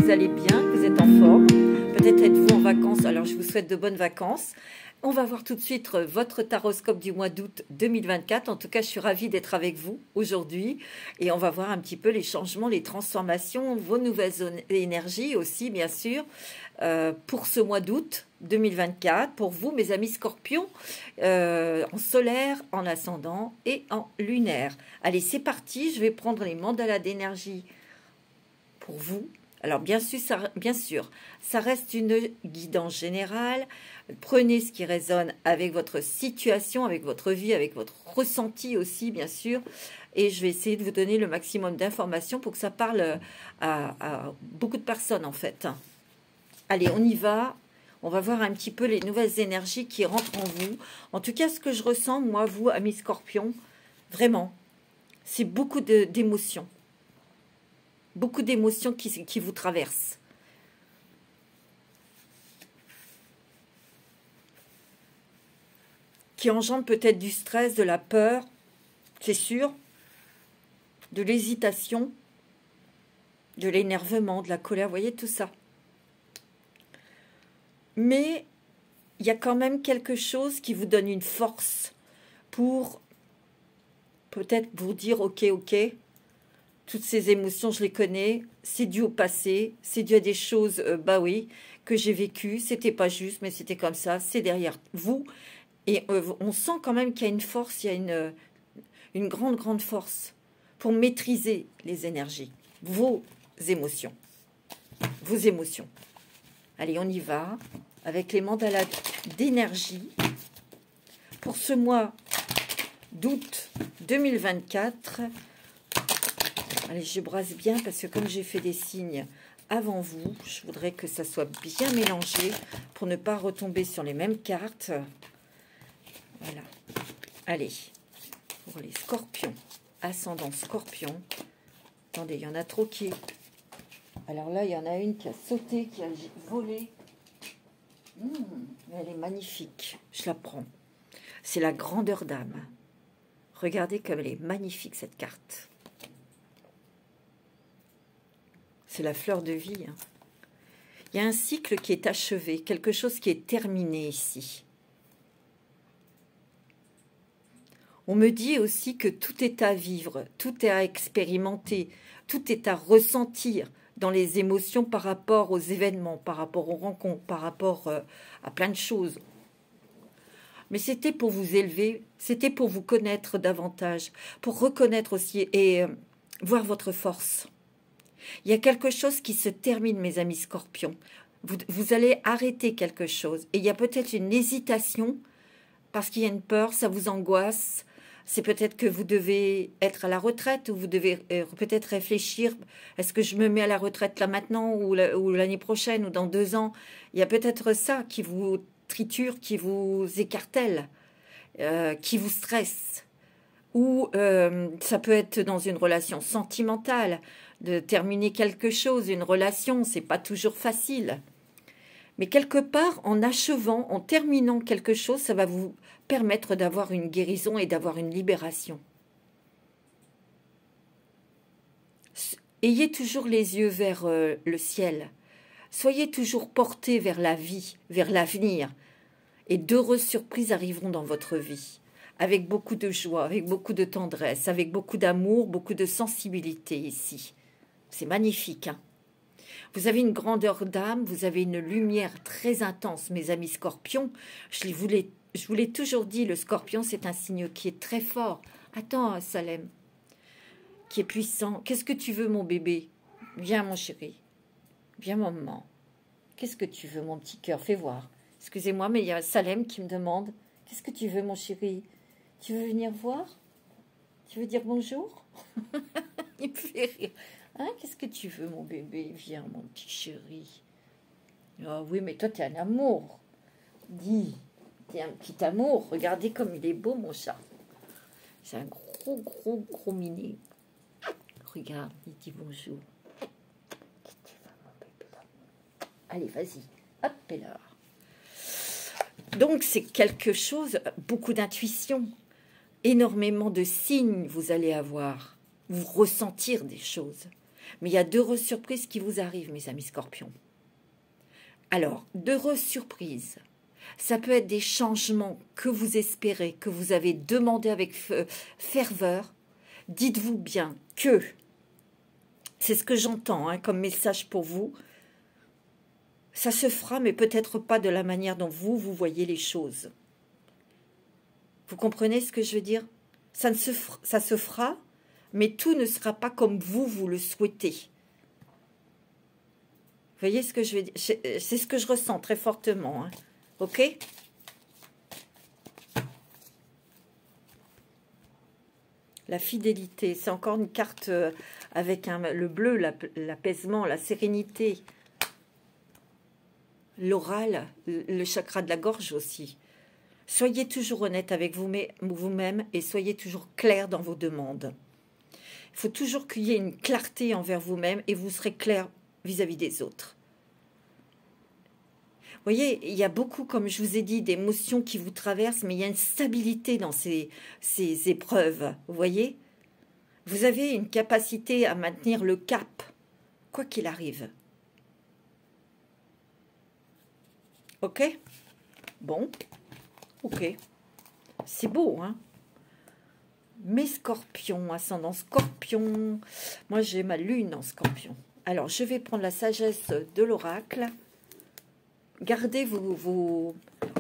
vous allez bien, que vous êtes en forme. Peut-être êtes-vous en vacances, alors je vous souhaite de bonnes vacances. On va voir tout de suite votre taroscope du mois d'août 2024. En tout cas, je suis ravie d'être avec vous aujourd'hui. Et on va voir un petit peu les changements, les transformations, vos nouvelles énergies aussi, bien sûr, pour ce mois d'août 2024. Pour vous, mes amis scorpions, en solaire, en ascendant et en lunaire. Allez, c'est parti. Je vais prendre les mandalas d'énergie pour vous. Alors bien sûr, ça reste une guidance générale. Prenez ce qui résonne avec votre situation, avec votre vie, avec votre ressenti aussi, bien sûr. Et je vais essayer de vous donner le maximum d'informations pour que ça parle à beaucoup de personnes, en fait. Allez, on y va. On va voir un petit peu les nouvelles énergies qui rentrent en vous. En tout cas, ce que je ressens, moi, vous, amis scorpions, vraiment, c'est beaucoup d'émotions. Beaucoup d'émotions qui vous traversent. Qui engendrent peut-être du stress, de la peur, c'est sûr, de l'hésitation, de l'énervement, de la colère, vous voyez tout ça. Mais il y a quand même quelque chose qui vous donne une force pour peut-être vous dire ok, toutes ces émotions, je les connais, c'est dû au passé, c'est dû à des choses, bah oui, que j'ai vécues, c'était pas juste, mais c'était comme ça, c'est derrière vous. Et on sent quand même qu'il y a une force, il y a une grande force pour maîtriser les énergies, vos émotions. Vos émotions. Allez, on y va avec les mandalas d'énergie pour ce mois d'août 2024. Allez, je brasse bien parce que comme j'ai fait des signes avant vous, je voudrais que ça soit bien mélangé pour ne pas retomber sur les mêmes cartes. Voilà. Allez, pour les scorpions, ascendant scorpion. Attendez, il y en a trop qui... Alors là, il y en a une qui a sauté, qui a volé. Elle est magnifique, je la prends. C'est la grandeur d'âme. Regardez comme elle est magnifique, cette carte. C'est la fleur de vie. Hein. Il y a un cycle qui est achevé, quelque chose qui est terminé ici. On me dit aussi que tout est à vivre, tout est à expérimenter, tout est à ressentir dans les émotions par rapport aux événements, par rapport aux rencontres, par rapport à plein de choses. Mais c'était pour vous élever, c'était pour vous connaître davantage, pour reconnaître aussi et voir votre force. Il y a quelque chose qui se termine, mes amis scorpions. Vous allez arrêter quelque chose. Et il y a peut-être une hésitation parce qu'il y a une peur, ça vous angoisse. C'est peut-être que vous devez être à la retraite ou vous devez peut-être réfléchir. Est-ce que je me mets à la retraite là maintenant ou l'année prochaine ou dans 2 ans? Il y a peut-être ça qui vous triture, qui vous écartèle, qui vous stresse. Ou ça peut être dans une relation sentimentale, de terminer quelque chose, une relation, c'est pas toujours facile. Mais quelque part, en achevant, en terminant quelque chose, ça va vous permettre d'avoir une guérison et d'avoir une libération. Ayez toujours les yeux vers le ciel. Soyez toujours portés vers la vie, vers l'avenir. Et d'heureuses surprises arriveront dans votre vie. Avec beaucoup de joie, avec beaucoup de tendresse, avec beaucoup d'amour, beaucoup de sensibilité ici. C'est magnifique, hein? Vous avez une grandeur d'âme, vous avez une lumière très intense, mes amis scorpions. Je vous l'ai toujours dit, le scorpion, c'est un signe qui est très fort. Attends, Salem, qui est puissant. Qu'est-ce que tu veux, mon bébé? Viens, mon chéri. Viens, maman. Qu'est-ce que tu veux, mon petit cœur? Fais voir. Excusez-moi, mais il y a Salem qui me demande. Qu'est-ce que tu veux, mon chéri? Tu veux venir voir? Tu veux dire bonjour? Il me fait rire. Hein, qu'est-ce que tu veux, mon bébé? Viens, mon petit chéri. Ah oui, mais toi, t'es un amour. Dis, t'es un petit amour. Regardez comme il est beau, mon chat. C'est un gros mini. Regarde, il dit bonjour. Qu'est-ce que tu veux, mon bébé? Allez, vas-y. Hop, et là. Donc, c'est quelque chose, beaucoup d'intuition. Énormément de signes vous allez avoir. Vous ressentir des choses. Mais il y a d'heureuses surprises qui vous arrivent, mes amis scorpions. Alors, d'heureuses surprises, ça peut être des changements que vous espérez, que vous avez demandé avec ferveur. Dites-vous bien que, c'est ce que j'entends comme message pour vous, ça se fera, mais peut-être pas de la manière dont vous voyez les choses. Vous comprenez ce que je veux dire? Ça se fera, mais tout ne sera pas comme vous le souhaitez. Vous voyez ce que je veux dire? C'est ce que je ressens très fortement. Ok? La fidélité, c'est encore une carte avec le bleu, l'apaisement, la sérénité. L'oral, le chakra de la gorge aussi. Soyez toujours honnête avec vous-même et soyez toujours clair dans vos demandes. Il faut toujours qu'il y ait une clarté envers vous-même et vous serez clair vis-à-vis des autres. Vous voyez, il y a beaucoup, comme je vous ai dit, d'émotions qui vous traversent, mais il y a une stabilité dans ces épreuves. Vous voyez? Vous avez une capacité à maintenir le cap, quoi qu'il arrive. Ok? Bon. Ok. C'est beau, hein? Mes scorpions, ascendant scorpion. Moi, j'ai ma lune en scorpion. Alors, je vais prendre la sagesse de l'oracle. Gardez vos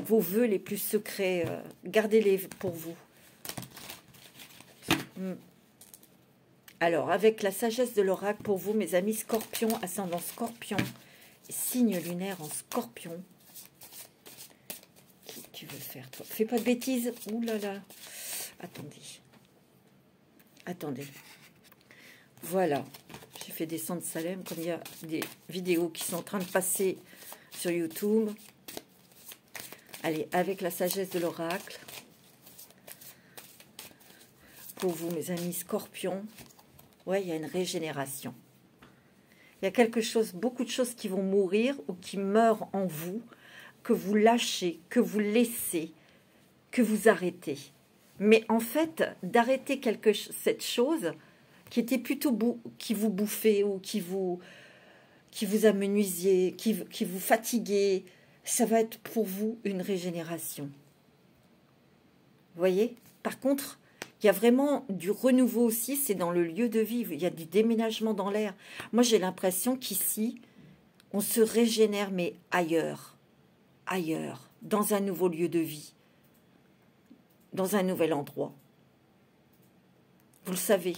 vœux les plus secrets. Gardez-les pour vous. Alors, avec la sagesse de l'oracle pour vous, mes amis scorpions, ascendant scorpion, signe lunaire en scorpion. Qui tu veux faire, toi? Fais pas de bêtises. Ouh là là. Attendez. Attendez. Voilà. J'ai fait descendre Salem, comme il y a des vidéos qui sont en train de passer sur YouTube. Allez, avec la sagesse de l'oracle. Pour vous, mes amis scorpions. Ouais, il y a une régénération. Il y a quelque chose, beaucoup de choses qui vont mourir ou qui meurent en vous, que vous lâchez, que vous laissez, que vous arrêtez. Mais en fait, d'arrêter cette chose qui était plutôt qui vous bouffait ou qui vous amenuisiez, qui vous fatiguait, ça va être pour vous une régénération. Vous voyez? Par contre, il y a vraiment du renouveau aussi, c'est dans le lieu de vie. Il y a du déménagement dans l'air. Moi, j'ai l'impression qu'ici, on se régénère, mais ailleurs, dans un nouveau lieu de vie, dans un nouvel endroit. Vous le savez.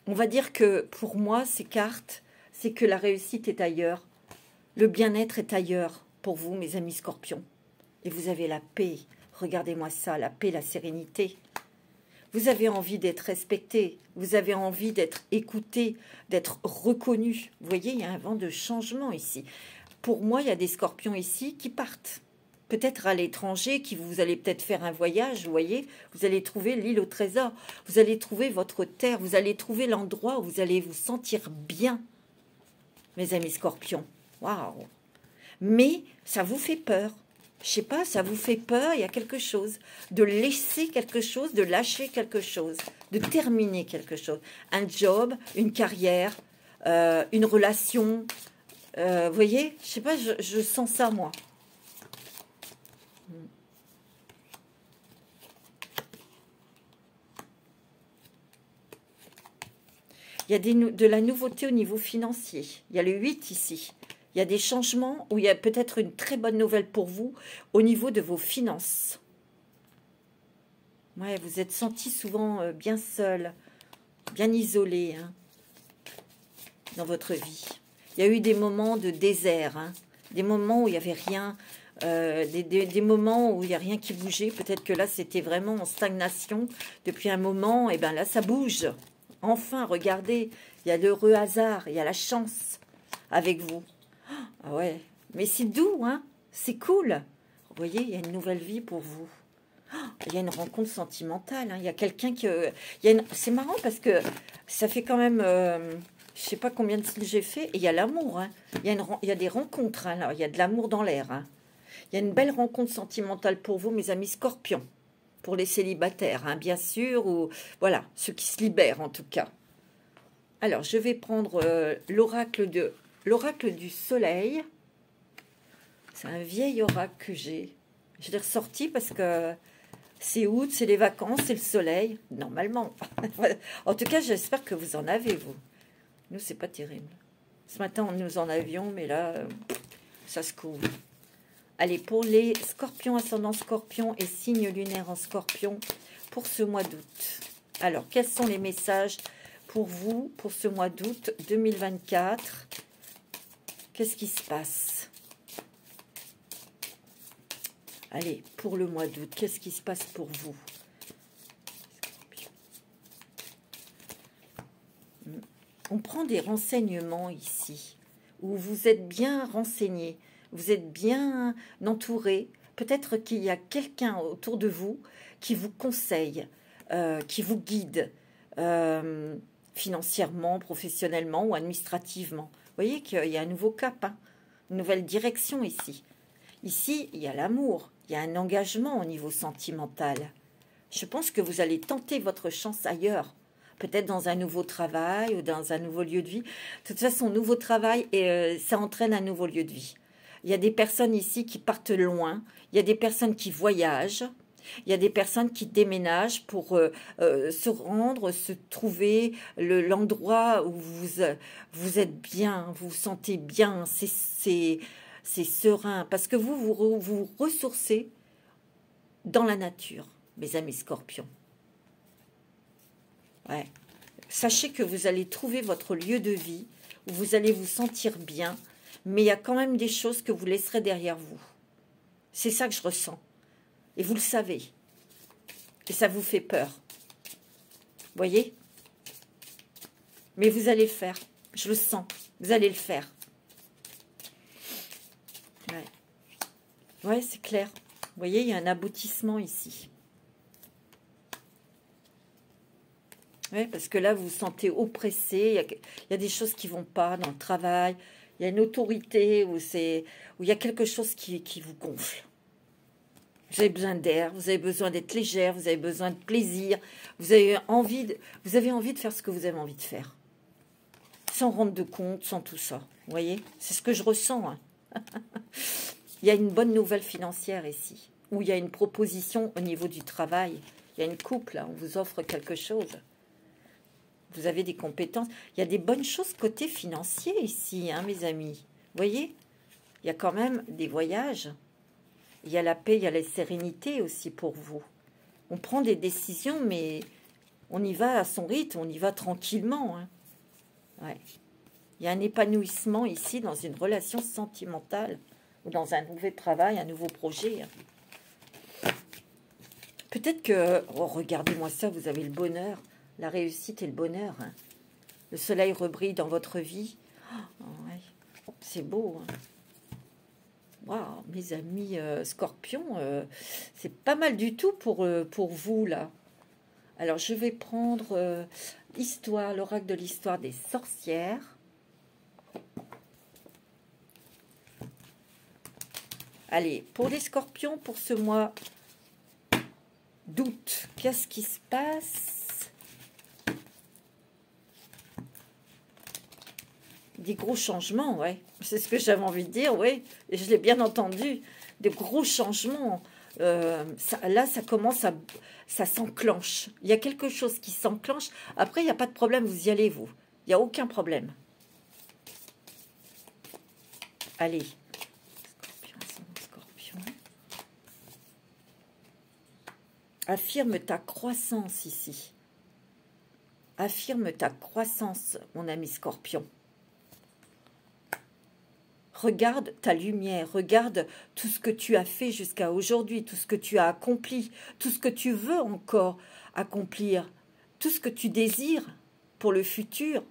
On va dire que pour moi, ces cartes, c'est que la réussite est ailleurs. Le bien-être est ailleurs pour vous, mes amis scorpions. Et vous avez la paix. Regardez-moi ça, la paix, la sérénité. Vous avez envie d'être respecté. Vous avez envie d'être écouté, d'être reconnu. Vous voyez, il y a un vent de changement ici. Pour moi, il y a des scorpions ici qui partent. Peut-être à l'étranger, vous allez peut-être faire un voyage, vous voyez. Vous allez trouver l'île au trésor. Vous allez trouver votre terre. Vous allez trouver l'endroit où vous allez vous sentir bien, mes amis scorpions. Waouh! Mais ça vous fait peur. Je sais pas, ça vous fait peur, il y a quelque chose. De laisser quelque chose, de lâcher quelque chose, de terminer quelque chose. Un job, une carrière, une relation. Vous voyez, je sais pas, je sens ça, moi. Il y a de la nouveauté au niveau financier. Il y a le 8 ici. Il y a des changements où il y a peut-être une très bonne nouvelle pour vous au niveau de vos finances. Ouais, vous êtes senti souvent bien seul, bien isolé dans votre vie. Il y a eu des moments de désert, des moments où il n'y avait rien, des moments où il n'y a rien qui bougeait. Peut-être que là, c'était vraiment en stagnation depuis un moment. Et bien là, ça bouge. Enfin, regardez, il y a l'heureux hasard, il y a la chance avec vous. Ah ouais, mais c'est doux, c'est cool. Vous voyez, il y a une nouvelle vie pour vous. Il y a une rencontre sentimentale. Il y a quelqu'un que... C'est marrant parce que ça fait quand même... je sais pas combien de styles j'ai fait. Et il y a l'amour. Il y a des rencontres. Là. Il y a de l'amour dans l'air. Il y a une belle rencontre sentimentale pour vous, mes amis scorpions. Pour les célibataires, bien sûr. Ou voilà, ceux qui se libèrent en tout cas. Alors, je vais prendre l'oracle du soleil. C'est un vieil oracle que j'ai. Je l'ai ressorti parce que c'est août, c'est les vacances, c'est le soleil. Normalement. En tout cas, j'espère que vous en avez, vous. Nous, c'est pas terrible. Ce matin, nous en avions, mais là, ça se couvre. Allez, pour les scorpions, ascendant scorpion et signe lunaire en scorpion, pour ce mois d'août. Alors, quels sont les messages pour vous, pour ce mois d'août 2024? Qu'est-ce qui se passe? Allez, pour le mois d'août, qu'est-ce qui se passe pour vous? On prend des renseignements ici, où vous êtes bien renseigné, vous êtes bien entouré. Peut-être qu'il y a quelqu'un autour de vous qui vous conseille, qui vous guide financièrement, professionnellement ou administrativement. Vous voyez qu'il y a un nouveau cap, hein, une nouvelle direction ici. Ici, il y a l'amour, il y a un engagement au niveau sentimental. Je pense que vous allez tenter votre chance ailleurs. Peut-être dans un nouveau travail ou dans un nouveau lieu de vie. De toute façon, nouveau travail, ça entraîne un nouveau lieu de vie. Il y a des personnes ici qui partent loin. Il y a des personnes qui voyagent. Il y a des personnes qui déménagent pour se rendre, se trouver l'endroit où vous êtes bien, vous vous sentez bien, c'est serein. Parce que vous ressourcez dans la nature, mes amis scorpions. Ouais. Sachez que vous allez trouver votre lieu de vie, où vous allez vous sentir bien, mais il y a quand même des choses que vous laisserez derrière vous. C'est ça que je ressens. Et vous le savez. Et ça vous fait peur. Voyez? Mais vous allez le faire. Je le sens. Vous allez le faire. Ouais. Ouais, c'est clair. Vous voyez, il y a un aboutissement ici. Oui, parce que là, vous vous sentez oppressé, il y a des choses qui ne vont pas dans le travail, il y a une autorité où il y a quelque chose qui vous gonfle. Vous avez besoin d'air, vous avez besoin d'être légère, vous avez besoin de plaisir, vous avez envie de faire ce que vous avez envie de faire. Sans rendre de compte, sans tout ça. Vous voyez? C'est ce que je ressens. Hein. Il y a une bonne nouvelle financière ici, où il y a une proposition au niveau du travail. Il y a une coupe, là, on vous offre quelque chose. Vous avez des compétences. Il y a des bonnes choses côté financier ici, hein, mes amis. Vous voyez? Il y a quand même des voyages. Il y a la paix, il y a la sérénité aussi pour vous. On prend des décisions, mais on y va à son rythme, on y va tranquillement. Hein. Ouais. Il y a un épanouissement ici dans une relation sentimentale ou dans un nouveau travail, un nouveau projet. Hein. Peut-être que... Oh, regardez-moi ça, vous avez le bonheur. La réussite et le bonheur. Hein. Le soleil rebrille dans votre vie. Oh, ouais. C'est beau. Hein. Waouh, mes amis scorpions, c'est pas mal du tout pour vous, là. Alors, je vais prendre histoire, l'oracle de l'histoire des sorcières. Allez, pour les scorpions, pour ce mois d'août, qu'est-ce qui se passe? Des gros changements, ouais. C'est ce que j'avais envie de dire, oui. Et je l'ai bien entendu. De gros changements. Là, ça commence à... Ça s'enclenche. Il y a quelque chose qui s'enclenche. Après, il n'y a pas de problème, vous y allez, vous. Il n'y a aucun problème. Allez. Scorpion. Affirme ta croissance ici. Affirme ta croissance, mon ami scorpion. Regarde ta lumière, regarde tout ce que tu as fait jusqu'à aujourd'hui, tout ce que tu as accompli, tout ce que tu veux encore accomplir, tout ce que tu désires pour le futur.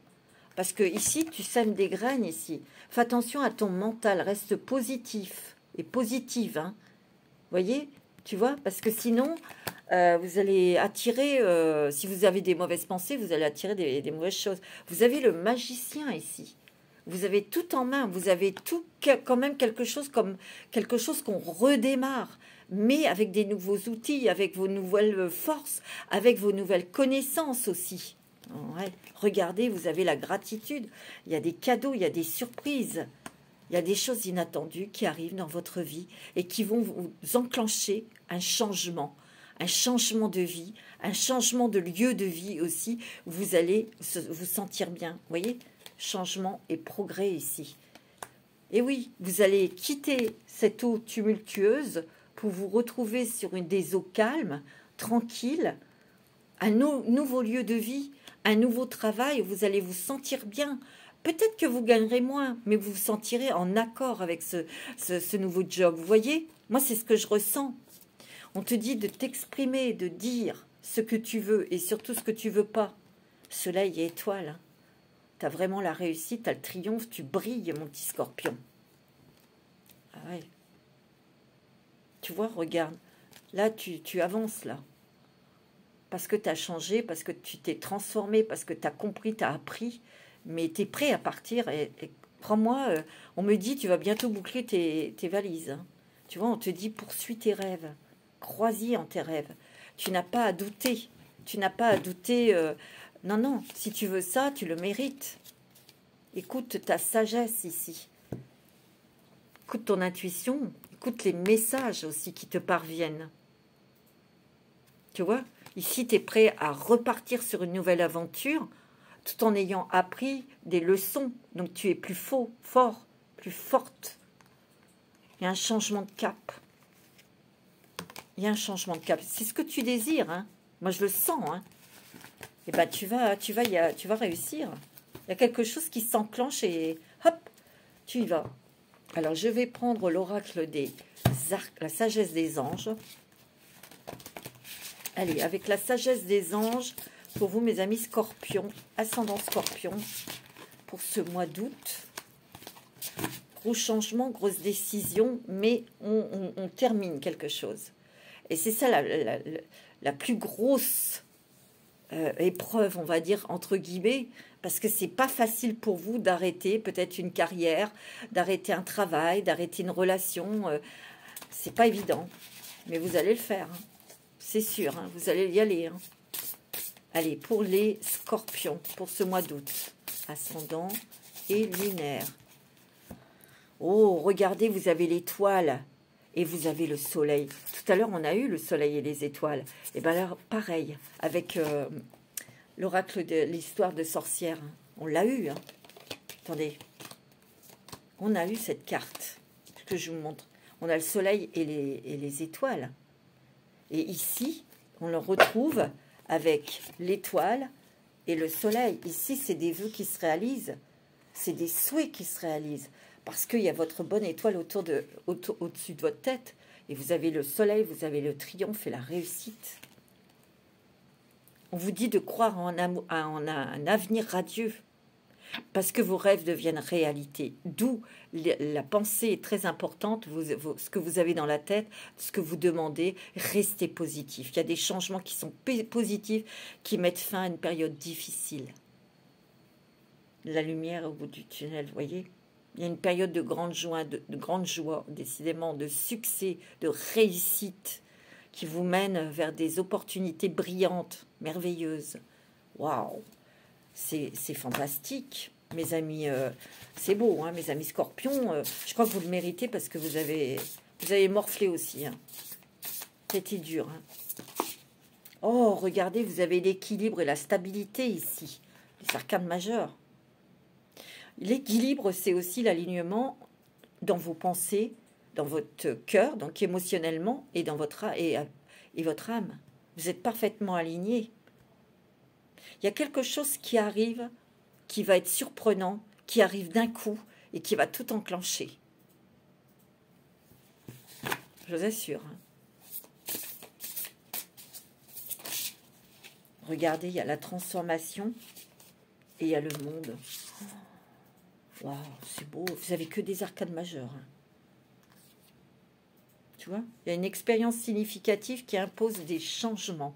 Parce que ici, tu sèmes des graines ici. Fais attention à ton mental, reste positif et positive. Hein. Voyez, tu vois, parce que sinon, vous allez attirer, si vous avez des mauvaises pensées, vous allez attirer des mauvaises choses. Vous avez le magicien ici. Vous avez tout en main, vous avez tout quand même quelque chose qu'on redémarre, mais avec des nouveaux outils, avec vos nouvelles forces, avec vos nouvelles connaissances aussi. Ouais. Regardez, vous avez la gratitude. Il y a des cadeaux, il y a des surprises. Il y a des choses inattendues qui arrivent dans votre vie et qui vont vous enclencher un changement de vie, un changement de lieu de vie aussi. Vous allez vous sentir bien. Vous voyez, changement et progrès ici. Et oui, vous allez quitter cette eau tumultueuse pour vous retrouver sur des eaux calmes, tranquilles, un nouveau lieu de vie, un nouveau travail, où vous allez vous sentir bien. Peut-être que vous gagnerez moins, mais vous vous sentirez en accord avec ce nouveau job. Vous voyez, moi, c'est ce que je ressens. On te dit de t'exprimer, de dire ce que tu veux et surtout ce que tu veux pas. Soleil et étoile. Tu as vraiment la réussite, tu as le triomphe, tu brilles, mon petit scorpion. Ah ouais. Tu vois, regarde. Là, tu avances, là. Parce que tu as changé, parce que tu t'es transformé, parce que tu as compris, tu as appris. Mais tu es prêt à partir. Et crois-moi, on me dit, tu vas bientôt boucler tes valises. Hein. Tu vois, on te dit, poursuis tes rêves. Crois-y en tes rêves. Tu n'as pas à douter. Tu n'as pas à douter. Non, non, si tu veux ça, tu le mérites. Écoute ta sagesse ici. Écoute ton intuition. Écoute les messages aussi qui te parviennent. Tu vois, ici, tu es prêt à repartir sur une nouvelle aventure tout en ayant appris des leçons. Donc, tu es plus fort, plus forte. Il y a un changement de cap. Il y a un changement de cap. C'est ce que tu désires. Hein. Moi, je le sens. Hein. Et ben, tu vas réussir. Il y a quelque chose qui s'enclenche et hop, tu y vas. Alors, je vais prendre l'oracle des arcs, la sagesse des anges. Allez, avec la sagesse des anges, pour vous, mes amis scorpions, ascendant scorpion, pour ce mois d'août. Gros changement, grosse décision, mais on termine quelque chose. Et c'est ça la plus grosse épreuve, on va dire, entre guillemets, parce que c'est pas facile pour vous d'arrêter peut-être une carrière, d'arrêter un travail, d'arrêter une relation. C'est pas évident, mais vous allez le faire. Hein. C'est sûr, hein, vous allez y aller. Hein. Allez, pour les scorpions, pour ce mois d'août, ascendant et lunaire. Oh, regardez, vous avez l'étoile et vous avez le soleil. Tout à l'heure, on a eu le soleil et les étoiles. Et bien là, pareil, avec l'oracle de l'histoire de sorcière. On l'a eu. Hein. Attendez. On a eu cette carte que je vous montre. On a le soleil et les étoiles. Et ici, on le retrouve avec l'étoile et le soleil. Ici, c'est des vœux qui se réalisent. C'est des souhaits qui se réalisent. Parce qu'il y a votre bonne étoile au-dessus de votre tête. Et vous avez le soleil, vous avez le triomphe et la réussite. On vous dit de croire en un avenir radieux. Parce que vos rêves deviennent réalité. D'où la pensée est très importante. Ce que vous avez dans la tête, ce que vous demandez, restez positif. Il y a des changements qui sont positifs, qui mettent fin à une période difficile. La lumière au bout du tunnel, vous voyez ? Il y a une période de grande joie, décidément, de succès, de réussite, qui vous mène vers des opportunités brillantes, merveilleuses. Waouh! C'est fantastique, mes amis. C'est beau, hein, mes amis scorpions. Je crois que vous le méritez parce que vous avez morflé aussi. Hein. C'était dur. Hein. Oh, regardez, vous avez l'équilibre et la stabilité ici. Les arcanes majeures. L'équilibre, c'est aussi l'alignement dans vos pensées, dans votre cœur, donc émotionnellement, et dans votre âme. Vous êtes parfaitement alignés. Il y a quelque chose qui arrive, qui va être surprenant, qui arrive d'un coup et qui va tout enclencher. Je vous assure. Regardez, il y a la transformation et il y a le monde. Waouh, c'est beau. Vous n'avez que des arcanes majeures. Tu vois, il y a une expérience significative qui impose des changements.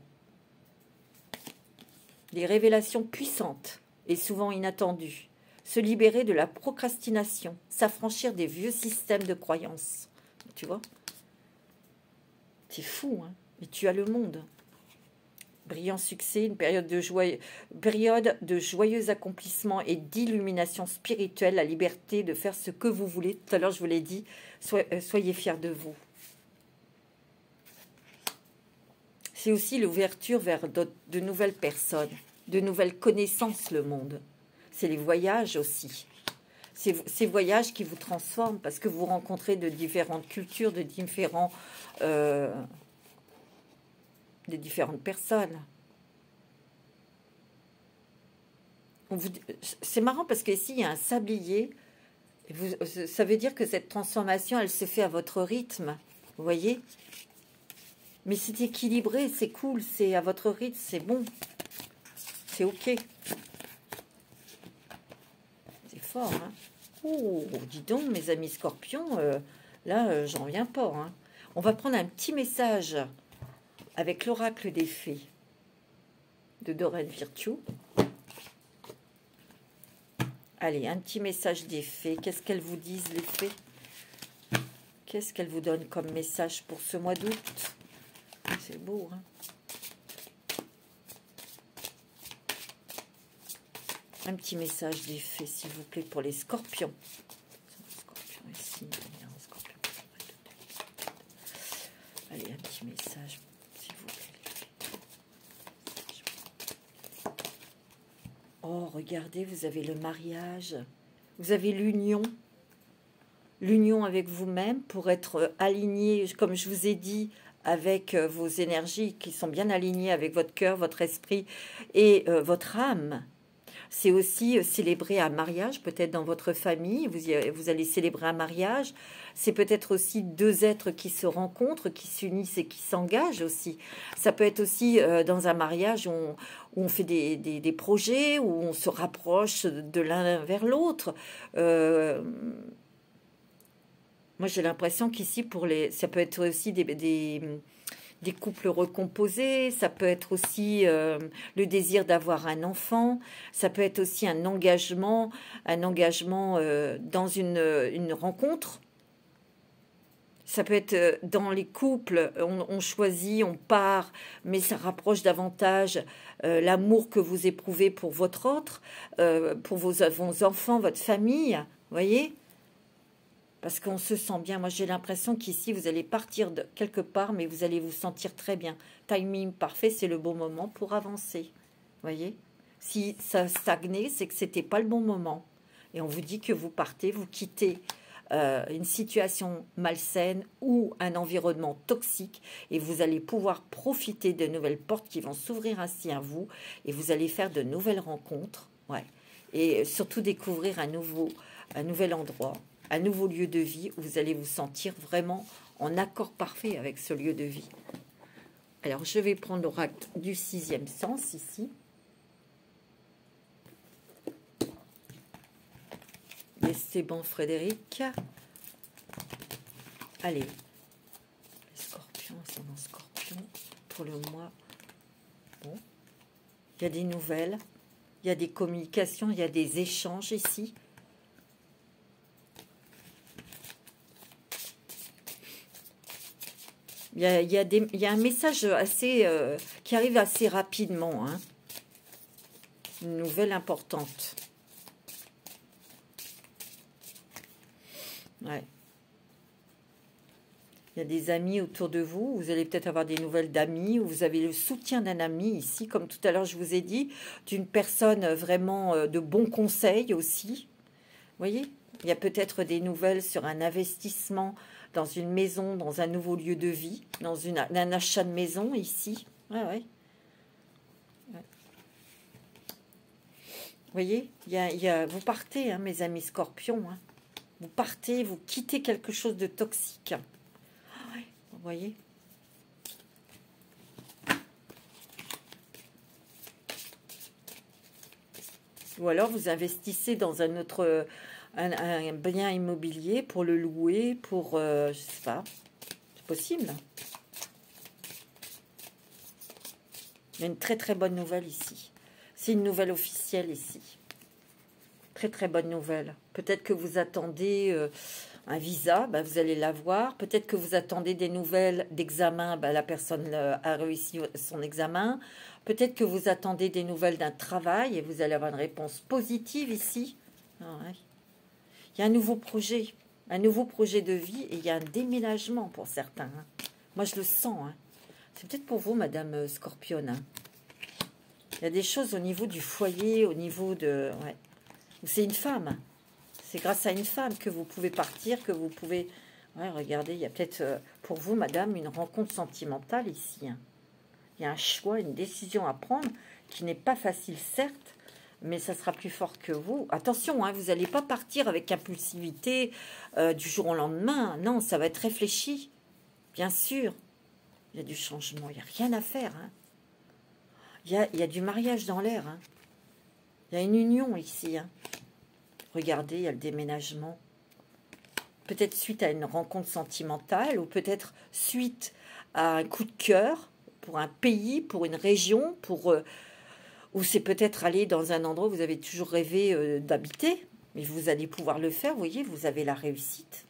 Des révélations puissantes et souvent inattendues. Se libérer de la procrastination. S'affranchir des vieux systèmes de croyances. Tu vois? C'est fou, hein? Mais tu as le monde. brillant succès, une période de joyeux accomplissement et d'illumination spirituelle, la liberté de faire ce que vous voulez. Tout à l'heure, je vous l'ai dit, soyez fiers de vous. C'est aussi l'ouverture vers de nouvelles personnes, de nouvelles connaissances, le monde. C'est les voyages aussi. Ces voyages qui vous transforment parce que vous rencontrez de différentes cultures, de différentes personnes. C'est marrant parce qu'ici, il y a un sablier. Ça veut dire que cette transformation, elle se fait à votre rythme. Vous voyez? Mais c'est équilibré, c'est cool, c'est à votre rythme, c'est bon. C'est OK. C'est fort, hein? Oh, dis donc, mes amis scorpions, là, j'en reviens pas, hein. On va prendre un petit message avec l'oracle des fées de Doreen Virtue. Allez, un petit message des fées. Qu'est-ce qu'elles vous disent, les fées? Qu'est-ce qu'elles vous donnent comme message pour ce mois d'août? C'est beau, hein? Un petit message des fées, s'il vous plaît, pour les scorpions. Scorpion ici, scorpion. Allez, un petit message, s'il vous plaît. Oh, regardez, vous avez le mariage. Vous avez l'union. L'union avec vous-même pour être aligné, comme je vous ai dit, avec vos énergies qui sont bien alignées avec votre cœur, votre esprit et votre âme. C'est aussi célébrer un mariage, peut-être dans votre famille, vous allez célébrer un mariage. C'est peut-être aussi deux êtres qui se rencontrent, qui s'unissent et qui s'engagent aussi. Ça peut être aussi dans un mariage où on fait des projets, où on se rapproche de l'un vers l'autre. Moi, j'ai l'impression qu'ici, ça peut être aussi des couples recomposés, ça peut être aussi le désir d'avoir un enfant, ça peut être aussi un engagement dans une rencontre. Ça peut être dans les couples, on choisit, on part, mais ça rapproche davantage l'amour que vous éprouvez pour votre autre, pour vos enfants, votre famille, vous voyez ? Parce qu'on se sent bien. Moi, j'ai l'impression qu'ici, vous allez partir de quelque part, mais vous allez vous sentir très bien. Timing parfait, c'est le bon moment pour avancer. Vous voyez? Si ça stagnait, c'est que ce n'était pas le bon moment. Et on vous dit que vous partez, vous quittez une situation malsaine ou un environnement toxique et vous allez pouvoir profiter de nouvelles portes qui vont s'ouvrir ainsi à vous et vous allez faire de nouvelles rencontres. Ouais. Et surtout découvrir un nouvel endroit, un nouveau lieu de vie où vous allez vous sentir vraiment en accord parfait avec ce lieu de vie. Alors, je vais prendre l'oracle du 6e sens ici. Et c'est bon, Frédéric. Allez. Scorpion, ascendant Scorpion, pour le mois. Bon. Il y a des nouvelles, il y a des communications, il y a des échanges ici. Il y a un message qui arrive assez rapidement. Hein. Une nouvelle importante. Ouais. Il y a des amis autour de vous. Vous allez peut-être avoir des nouvelles d'amis. Ou vous avez le soutien d'un ami ici. Comme tout à l'heure, je vous ai dit. D'une personne vraiment de bons conseils aussi. Vous voyez? Il y a peut-être des nouvelles sur un investissement dans une maison, dans un nouveau lieu de vie, dans un achat de maison ici. Ouais, ouais. Ouais. Vous voyez, vous partez, hein, mes amis scorpions. Hein. Vous partez, vous quittez quelque chose de toxique. Ah ouais, vous voyez. Ou alors vous investissez dans un autre... Un bien immobilier pour le louer, pour, je sais pas, c'est possible. Il y a une très très bonne nouvelle ici. C'est une nouvelle officielle ici. Très très bonne nouvelle. Peut-être que vous attendez un visa, bah, vous allez l'avoir. Peut-être que vous attendez des nouvelles d'examen, bah, la personne a réussi son examen. Peut-être que vous attendez des nouvelles d'un travail et vous allez avoir une réponse positive ici. Ah ouais. Il y a un nouveau projet de vie et il y a un déménagement pour certains. Hein. Moi, je le sens. Hein. C'est peut-être pour vous, Madame Scorpion. Hein. Il y a des choses au niveau du foyer, au niveau de... Ouais. C'est une femme. C'est grâce à une femme que vous pouvez partir, que vous pouvez... Ouais, regardez, il y a peut-être pour vous, Madame, une rencontre sentimentale ici. Hein. Il y a un choix, une décision à prendre qui n'est pas facile, certes, mais ça sera plus fort que vous. Attention, hein, vous n'allez pas partir avec impulsivité du jour au lendemain. Non, ça va être réfléchi. Bien sûr, il y a du changement, il n'y a rien à faire. Hein. Il y a du mariage dans l'air. Hein. Il y a une union ici. Hein. Regardez, il y a le déménagement. Peut-être suite à une rencontre sentimentale ou peut-être suite à un coup de cœur pour un pays, pour une région, ou c'est peut-être aller dans un endroit où vous avez toujours rêvé d'habiter. Mais vous allez pouvoir le faire, vous voyez, vous avez la réussite.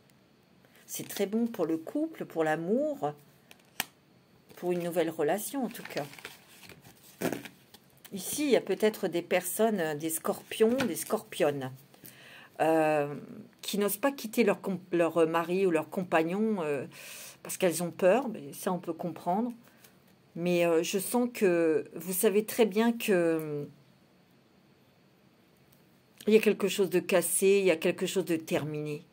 C'est très bon pour le couple, pour l'amour, pour une nouvelle relation en tout cas. Ici, il y a peut-être des personnes, des scorpions, des scorpionnes, qui n'osent pas quitter leur mari ou leur compagnon parce qu'elles ont peur. Mais ça, on peut comprendre. Mais je sens que vous savez très bien que il y a quelque chose de cassé, il y a quelque chose de terminé,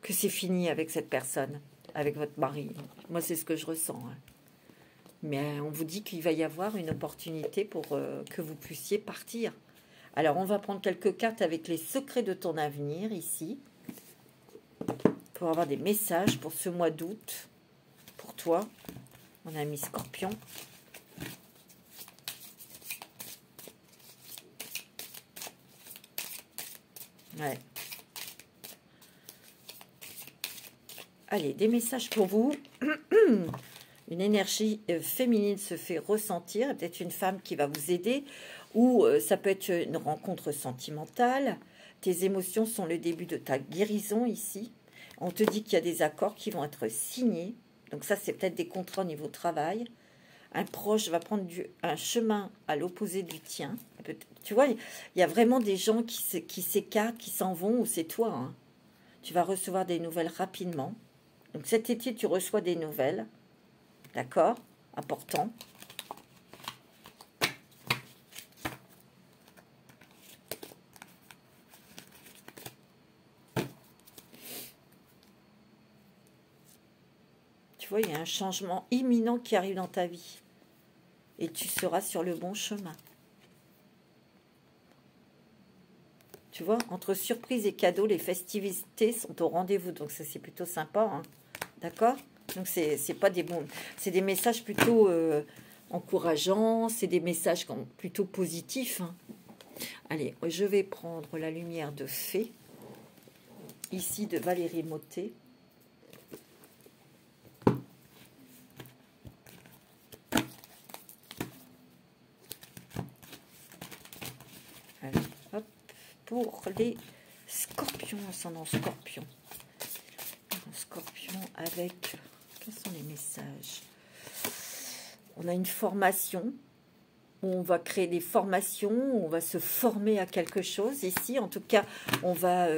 que c'est fini avec cette personne, avec votre mari. Moi, c'est ce que je ressens. Hein. Mais on vous dit qu'il va y avoir une opportunité pour que vous puissiez partir. Alors, on va prendre quelques cartes avec les secrets de ton avenir, ici, pour avoir des messages pour ce mois d'août, pour toi, mon ami Scorpion. Ouais. Allez, des messages pour vous. Une énergie féminine se fait ressentir. Peut-être une femme qui va vous aider. Ou ça peut être une rencontre sentimentale. Tes émotions sont le début de ta guérison ici. On te dit qu'il y a des accords qui vont être signés. Donc ça, c'est peut-être des contrats au niveau travail. Un proche va prendre un chemin à l'opposé du tien. Tu vois, il y a vraiment des gens qui s'écartent, qui s'en vont, ou c'est toi. Hein. Tu vas recevoir des nouvelles rapidement. Donc cet été, tu reçois des nouvelles. D'accord? Important. Tu vois, il y a un changement imminent qui arrive dans ta vie. Et tu seras sur le bon chemin. Tu vois, entre surprise et cadeau, les festivités sont au rendez-vous. Donc ça, c'est plutôt sympa. Hein. D'accord? Donc c'est pas des bons... C'est des messages plutôt encourageants. C'est des messages plutôt positifs. Hein. Allez, je vais prendre la lumière de fée. Ici, de Valérie Mottet. Allez, hop. Pour les scorpions, ascendant scorpion. Scorpion avec... Quels sont les messages? On a une formation. Où on va créer des formations. On va se former à quelque chose. Ici, en tout cas, on va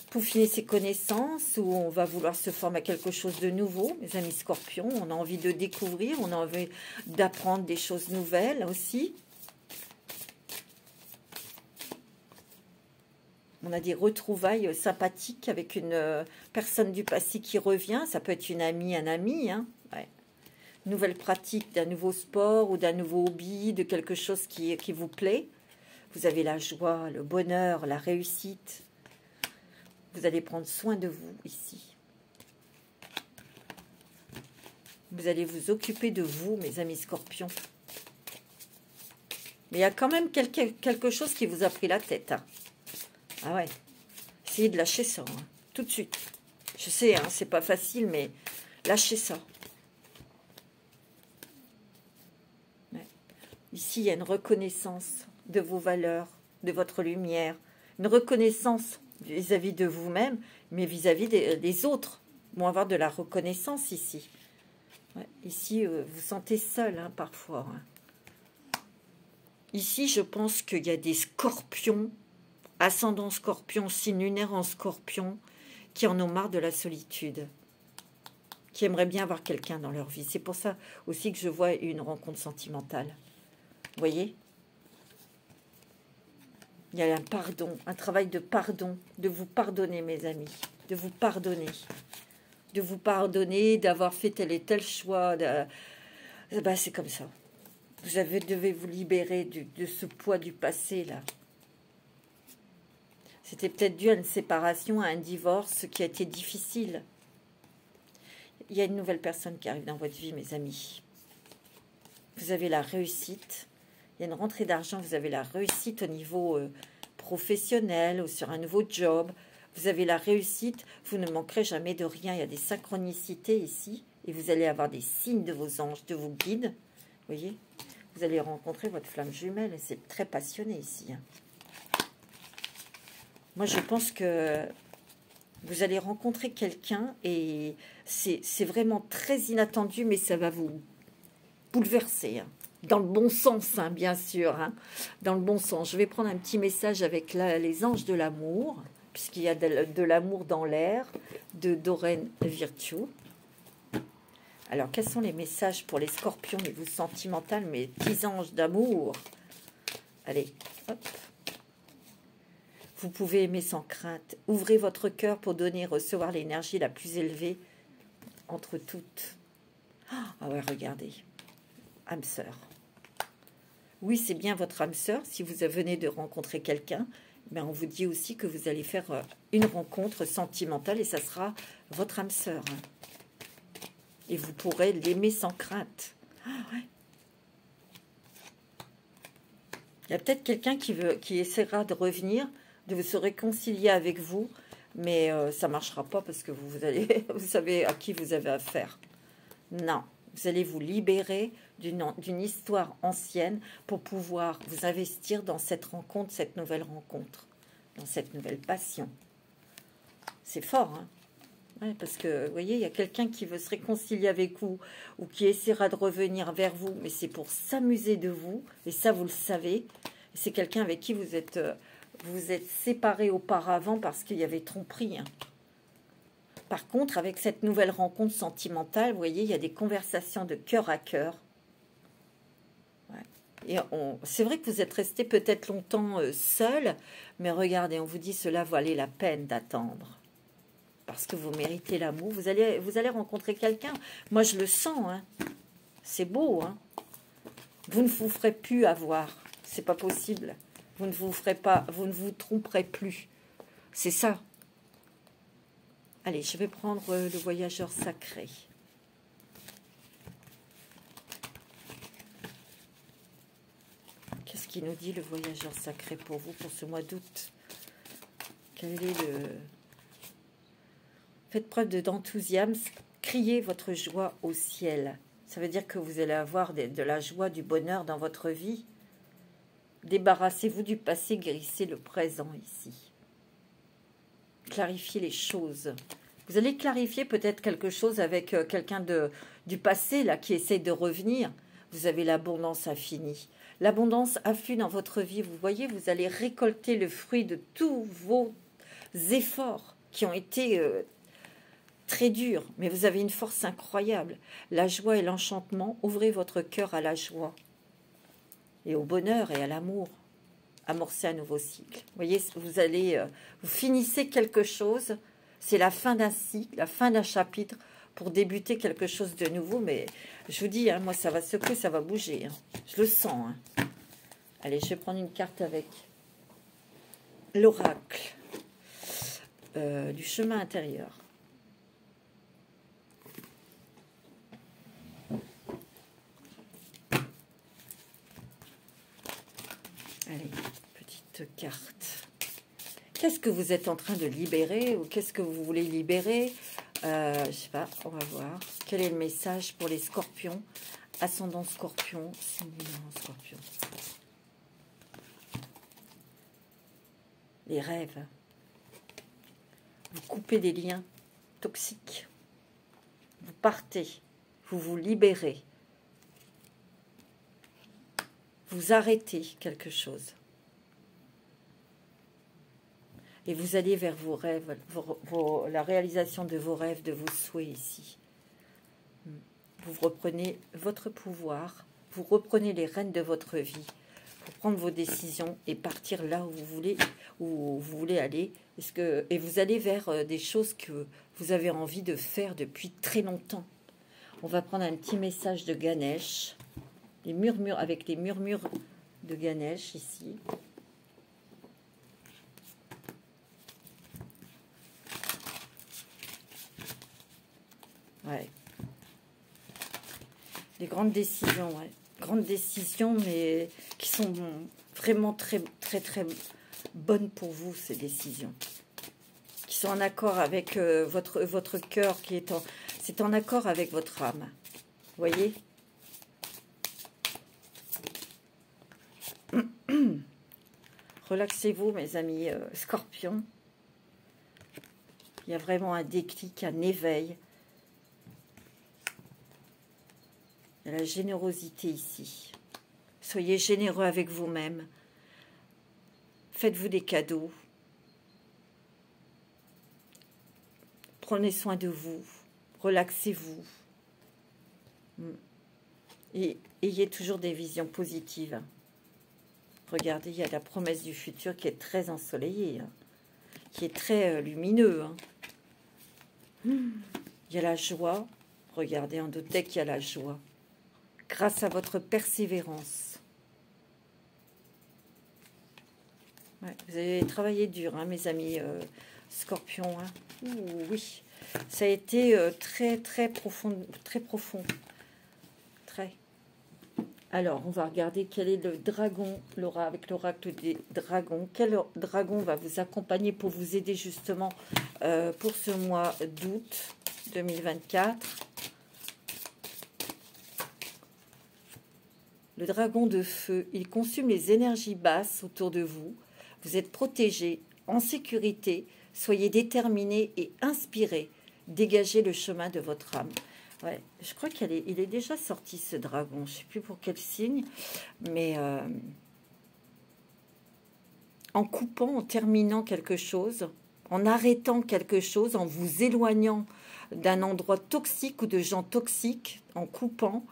peaufiner ses connaissances. Ou on va vouloir se former à quelque chose de nouveau. Mes amis scorpions, on a envie de découvrir. On a envie d'apprendre des choses nouvelles aussi. On a des retrouvailles sympathiques avec une personne du passé qui revient. Ça peut être une amie, un ami. Hein. Ouais. Nouvelle pratique d'un nouveau sport ou d'un nouveau hobby, de quelque chose qui vous plaît. Vous avez la joie, le bonheur, la réussite. Vous allez prendre soin de vous ici. Vous allez vous occuper de vous, mes amis scorpions. Mais il y a quand même quelque chose qui vous a pris la tête. Hein. Ah ouais, essayez de lâcher ça, hein, tout de suite. Je sais, hein, c'est pas facile, mais lâchez ça. Ouais. Ici, il y a une reconnaissance de vos valeurs, de votre lumière, une reconnaissance vis-à-vis de vous-même mais vis-à-vis des autres, vont avoir de la reconnaissance ici. Ouais, ici, vous sentez seul, hein, parfois. Hein. Ici, je pense qu'il y a des scorpions, ascendant scorpion, signe lunaire en scorpion, qui en ont marre de la solitude, qui aimeraient bien avoir quelqu'un dans leur vie. C'est pour ça aussi que je vois une rencontre sentimentale. Vous voyez? Il y a un pardon, un travail de pardon, de vous pardonner, mes amis, de vous pardonner. De vous pardonner, d'avoir fait tel et tel choix. Ben, c'est comme ça. Vous devez vous libérer de ce poids du passé, là. C'était peut-être dû à une séparation, à un divorce qui a été difficile. Il y a une nouvelle personne qui arrive dans votre vie, mes amis. Vous avez la réussite. Il y a une rentrée d'argent, vous avez la réussite au niveau professionnel ou sur un nouveau job. Vous avez la réussite, vous ne manquerez jamais de rien. Il y a des synchronicités ici. Et vous allez avoir des signes de vos anges, de vos guides. Vous voyez? Vous allez rencontrer votre flamme jumelle. Et c'est très passionné ici. Hein. Moi, je pense que vous allez rencontrer quelqu'un. Et c'est vraiment très inattendu. Mais ça va vous bouleverser. Hein. Dans le bon sens, hein, bien sûr. Hein. Dans le bon sens. Je vais prendre un petit message avec les anges de l'amour. Puisqu'il y a de l'amour dans l'air, de Doreen Virtue. Alors, quels sont les messages pour les scorpions, niveau sentimental, mes petits anges d'amour? Allez, hop. Vous pouvez aimer sans crainte. Ouvrez votre cœur pour donner et recevoir l'énergie la plus élevée entre toutes. Ah ouais, regardez. Âme sœur. Oui, c'est bien votre âme sœur, si vous venez de rencontrer quelqu'un. Ben, on vous dit aussi que vous allez faire une rencontre sentimentale et ça sera votre âme sœur. Hein. Et vous pourrez l'aimer sans crainte. Ah, ouais. Il y a peut-être quelqu'un qui essaiera de revenir, de se réconcilier avec vous, mais ça ne marchera pas parce que vous savez à qui vous avez affaire. Non, vous allez vous libérer d'une histoire ancienne pour pouvoir vous investir dans cette rencontre, cette nouvelle rencontre, dans cette nouvelle passion. C'est fort, hein? Ouais, parce que, vous voyez, il y a quelqu'un qui veut se réconcilier avec vous ou qui essaiera de revenir vers vous, mais c'est pour s'amuser de vous, et ça, vous le savez. C'est quelqu'un avec qui vous êtes séparés auparavant parce qu'il y avait tromperie. Hein. Par contre, avec cette nouvelle rencontre sentimentale, vous voyez, il y a des conversations de cœur à cœur. Ouais. Et c'est vrai que vous êtes resté peut-être longtemps seul, mais regardez, on vous dit cela valait la peine d'attendre. Parce que vous méritez l'amour. Vous allez rencontrer quelqu'un. Moi, je le sens. Hein. C'est beau. Hein. Vous ne vous ferez plus avoir. C'est pas possible. Vous ne vous tromperez plus. C'est ça. Allez, je vais prendre le voyageur sacré. Qu'est-ce qu'il nous dit, le voyageur sacré, pour vous, pour ce mois d'août? Quel est le... Faites preuve d'enthousiasme, criez votre joie au ciel. Ça veut dire que vous allez avoir de la joie, du bonheur dans votre vie. Débarrassez-vous du passé, guérissez le présent ici. Clarifiez les choses. Vous allez clarifier peut-être quelque chose avec quelqu'un du passé là qui essaie de revenir. Vous avez l'abondance infinie. L'abondance afflue dans votre vie. Vous voyez, vous allez récolter le fruit de tous vos efforts qui ont été très durs. Mais vous avez une force incroyable. La joie et l'enchantement. Ouvrez votre cœur à la joie et au bonheur et à l'amour. Amorcer un nouveau cycle. Vous voyez, vous finissez quelque chose. C'est la fin d'un cycle, la fin d'un chapitre pour débuter quelque chose de nouveau. Mais je vous dis, hein, moi, ça va secouer, ça va bouger. Hein. Je le sens. Hein. Allez, je vais prendre une carte avec l'oracle du chemin intérieur. Allez, petite carte. Qu'est-ce que vous êtes en train de libérer ou qu'est-ce que vous voulez libérer? Je sais pas, on va voir. Quel est le message pour les scorpions? Ascendant scorpion, signe scorpion. Les rêves. Vous coupez des liens toxiques. Vous partez. Vous vous libérez. Vous arrêtez quelque chose. Et vous allez vers vos rêves, la réalisation de vos rêves, de vos souhaits ici. Vous reprenez votre pouvoir, vous reprenez les rênes de votre vie pour prendre vos décisions et partir là où vous voulez aller. Et vous allez vers des choses que vous avez envie de faire depuis très longtemps. On va prendre un petit message de Ganesh, les murmures, avec les murmures de Ganesh ici. Ouais. Des grandes décisions, ouais. Grandes décisions, mais qui sont vraiment très bonnes pour vous, ces décisions. Qui sont en accord avec votre cœur, c'est en accord avec votre âme. Vous voyez? Relaxez-vous, mes amis scorpions. Il y a vraiment un déclic, un éveil. Il y a la générosité ici. Soyez généreux avec vous-même. Faites-vous des cadeaux. Prenez soin de vous. Relaxez-vous. Et ayez toujours des visions positives. Regardez, il y a la promesse du futur qui est très ensoleillée, hein, qui est très lumineux. Hein. Il y a la joie. Regardez, en doute qu'il y a la joie. Grâce à votre persévérance. Ouais, vous avez travaillé dur, hein, mes amis scorpions. Hein. Ouh, oui, ça a été très profond, très profond. Très. Alors, on va regarder quel est le dragon, Laura, avec l'oracle des dragons. Quel dragon va vous accompagner pour vous aider justement pour ce mois d'août 2024? Le dragon de feu, il consume les énergies basses autour de vous. Vous êtes protégé, en sécurité. Soyez déterminé et inspiré. Dégagez le chemin de votre âme. Ouais, je crois qu'il est déjà sorti, ce dragon. Je ne sais plus pour quel signe. Mais en coupant, en terminant quelque chose, en arrêtant quelque chose, en vous éloignant d'un endroit toxique ou de gens toxiques, en coupant,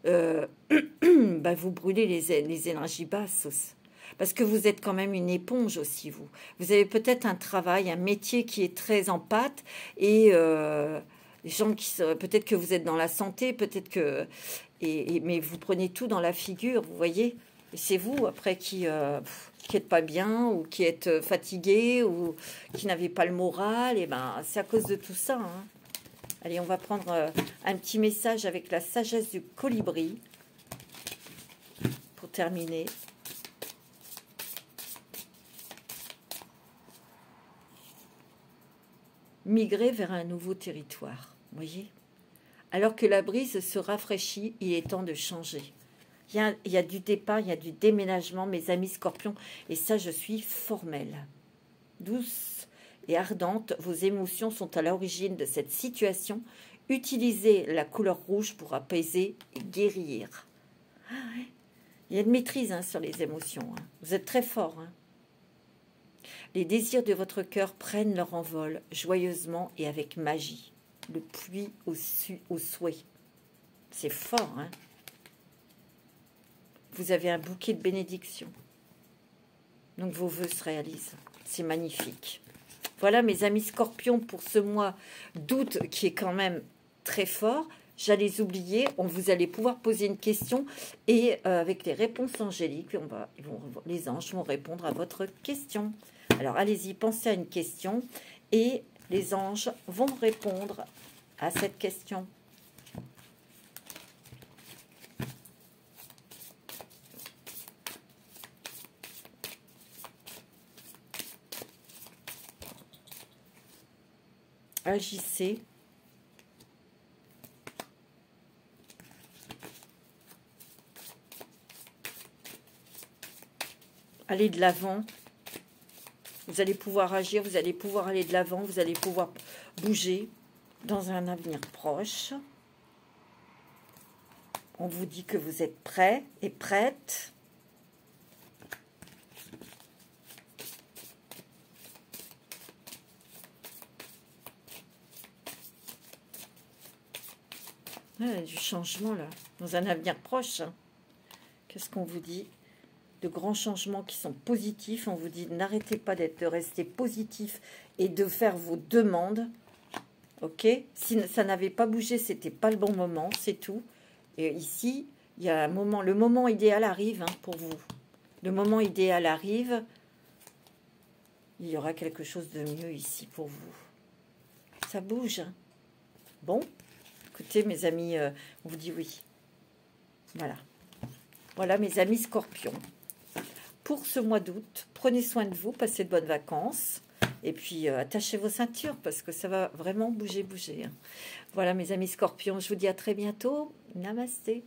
bah vous brûlez les énergies basses. Parce que vous êtes quand même une éponge aussi, vous. Vous avez peut-être un travail, un métier qui est très en pâte et les gens qui peut-être que vous êtes dans la santé, peut-être que mais vous prenez tout dans la figure, vous voyez. Et c'est vous après qui êtes pas bien ou qui êtes fatigué ou qui n'avez pas le moral. Et ben c'est à cause de tout ça. Hein. Allez, on va prendre un petit message avec la sagesse du colibri pour terminer. Migrer vers un nouveau territoire, voyez. Alors que la brise se rafraîchit, il est temps de changer. Il y a du départ, il y a du déménagement, mes amis scorpions, et ça, je suis formelle. Douce et ardente, vos émotions sont à l'origine de cette situation. Utilisez la couleur rouge pour apaiser et guérir. Ah ouais. Il y a de maîtrise hein, sur les émotions. Hein. Vous êtes très fort. Hein. Les désirs de votre cœur prennent leur envol joyeusement et avec magie. Le pluie au souhait. C'est fort, hein? Vous avez un bouquet de bénédictions. Donc vos vœux se réalisent. C'est magnifique. Voilà mes amis scorpions pour ce mois d'août qui est quand même très fort. J'allais oublier, vous allez pouvoir poser une question et avec les réponses angéliques, les anges vont répondre à votre question. Alors allez-y, pensez à une question et les anges vont répondre à cette question. Agissez. Allez de l'avant. Vous allez pouvoir agir, vous allez pouvoir aller de l'avant, vous allez pouvoir bouger dans un avenir proche. On vous dit que vous êtes prêts et prêtes. Il y a du changement là, dans un avenir proche. Qu'est-ce qu'on vous dit? De grands changements qui sont positifs. On vous dit n'arrêtez pas de rester positif et de faire vos demandes. Ok? Si ça n'avait pas bougé, c'était pas le bon moment, c'est tout. Et ici, il y a un moment, le moment idéal arrive hein, pour vous. Le moment idéal arrive. Il y aura quelque chose de mieux ici pour vous. Ça bouge. Hein. Bon, écoutez mes amis, on vous dit oui. Voilà. Voilà mes amis scorpions. Pour ce mois d'août, prenez soin de vous, passez de bonnes vacances. Et puis, attachez vos ceintures parce que ça va vraiment bouger. Hein. Voilà mes amis scorpions, je vous dis à très bientôt. Namasté.